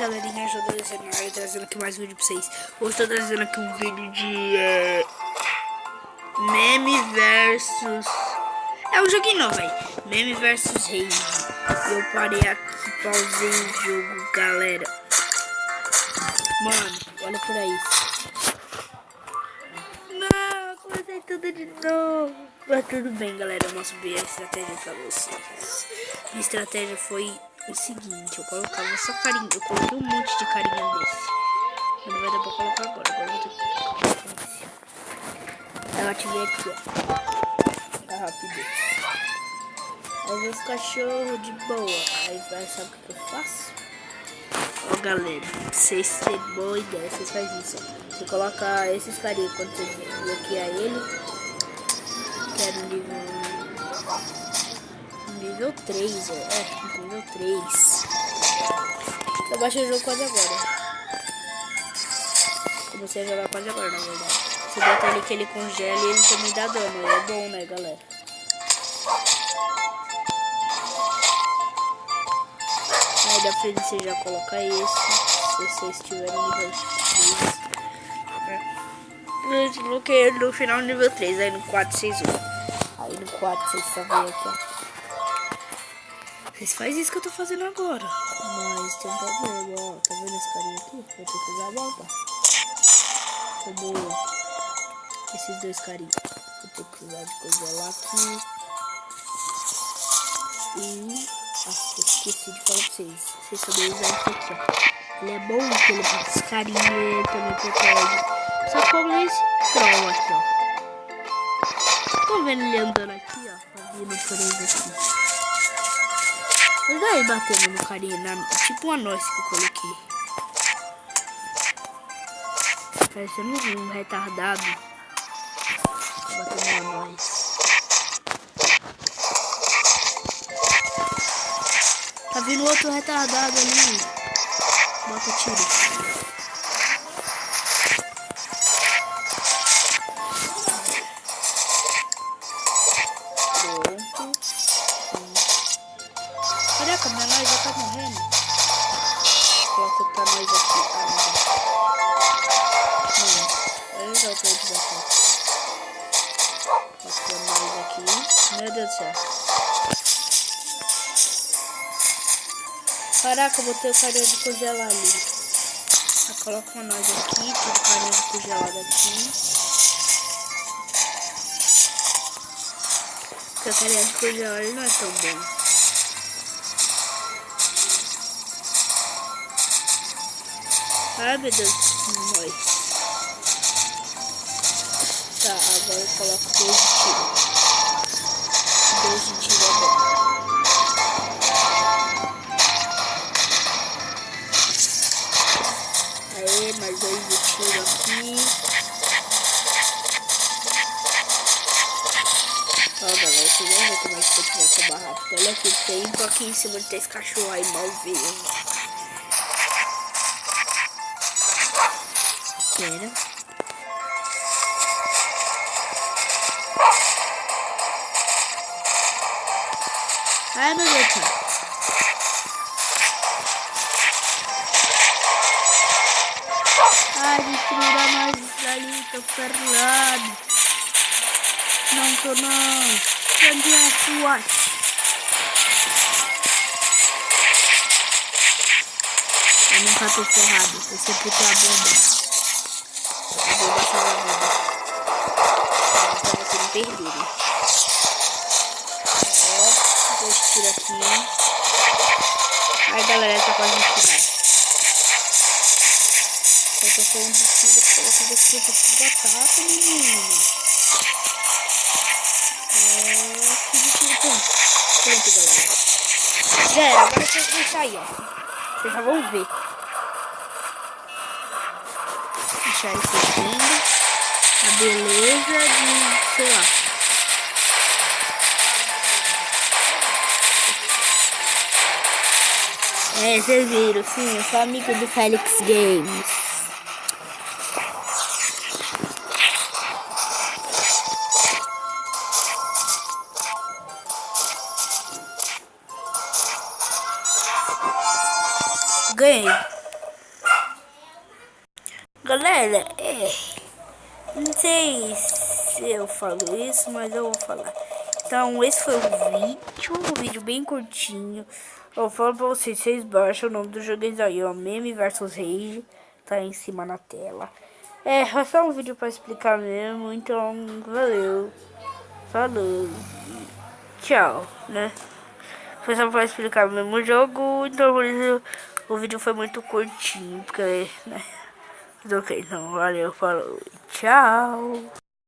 galerinha, ajuda a cenário, trazendo aqui mais um vídeo pra vocês. Hoje estou trazendo aqui um vídeo de meme versus... É um joguinho novo aí, meme versus rage. Eu parei aqui, pausei o jogo, galera. Mano, olha por aí. Não, comecei tudo de novo. Mas tudo bem, galera, eu mostro bem a estratégia pra vocês. Minha estratégia foi o seguinte: eu colocava só carinha, eu coloquei um monte de carinha desse. Não vai dar pra colocar agora eu vou ter que colocar esse. Eu ativei aqui, ó, a rapidez. Aí vem os cachorros de boa. Aí vai, sabe o que eu faço? Ó, galera, pra vocês terem boa ideia, vocês fazem isso, ó. Você coloca esses carinhas quando você bloquear ele. Quero nível 3, ó. É, nível 3. Eu baixei o jogo quase agora. Comecei a jogar quase agora, na verdade. Você bota ali que ele congela e ele também dá dano. É bom, né, galera? Aí dá pra você já colocar esse. Se vocês tiverem nível 3. Eu desbloqueei ele no final nível 3. Aí no 4 vocês usam. Aí no 4 vocês só vêm aqui, ó. Vocês fazem isso que eu tô fazendo agora. Mas tem um problema, ó. Tá vendo esse carinha aqui? Vou ter que usar a bomba. Como esses dois carinhos. Vou ter que usar de congelar aqui. E... eu esqueci de falar pra vocês. Vocês também usam isso aqui, ó. Ele é bom porque ele bota esse carinha, ele também protege. Só como esse troll aqui, ó. Tô vendo ele andando aqui, ó. Tá vindo por ele aqui. Mas aí batendo no carinha, tipo uma noz que eu coloquei. Parecendo um retardado. Tá batendo uma noz. Tá vindo outro retardado ali. Bota tiro. Caraca, minha nós já tá morrendo. Coloca outra nós aqui. Olha já o que eu desafio. Coloca a nós aqui. Meu Deus do céu. Caraca, eu botei o carinha de congelar ali. Eu coloco uma nós aqui. Tiro o carinha de congelado aqui. Porque o carinha de congelar ele não é tão bom. Ai, meu Deus, nós. Tá, agora eu coloco 2 de tiro. 2 de tiro é bom. Aê, mais 2 de tiro aqui. Ó, galera, vocês vão ver como é que isso aqui vai acabar rápido. Olha aqui, tem aqui em cima de 3 cachorros aí mal veio. Pera. Ai, meu Deus do céu. Ai, destruíram nós ali, tô ferrado. Não tô não. Onde é a sua? Eu nunca tô ferrado, eu sempre tenho a bomba. A bomba salva a vida. Pra vocês não perderem. Ó, 2 tiros aqui. Aí, galera, tá quase no final. Eu tô falando de tiro, eu tô de ataque, menino. Que de tiro tem. Pronto, galera. Já era, agora vocês deixam aí, ó. Vocês já vão ver. Deixar isso aqui. A beleza de, sei lá. É, vocês viram, sim, eu sou amigo do Felix Games. Ganhei. Galera, não sei se eu falo isso, mas eu vou falar. Então, esse foi um vídeo bem curtinho. Eu falo pra vocês baixam o nome do jogo aí, ó, Meme versus Rage, tá aí em cima na tela. Foi só um vídeo pra explicar mesmo, então, valeu, falou, tchau, né? Foi só pra explicar o mesmo jogo, então por isso o vídeo foi muito curtinho, porque, né? Ok, então, valeu, falou, tchau.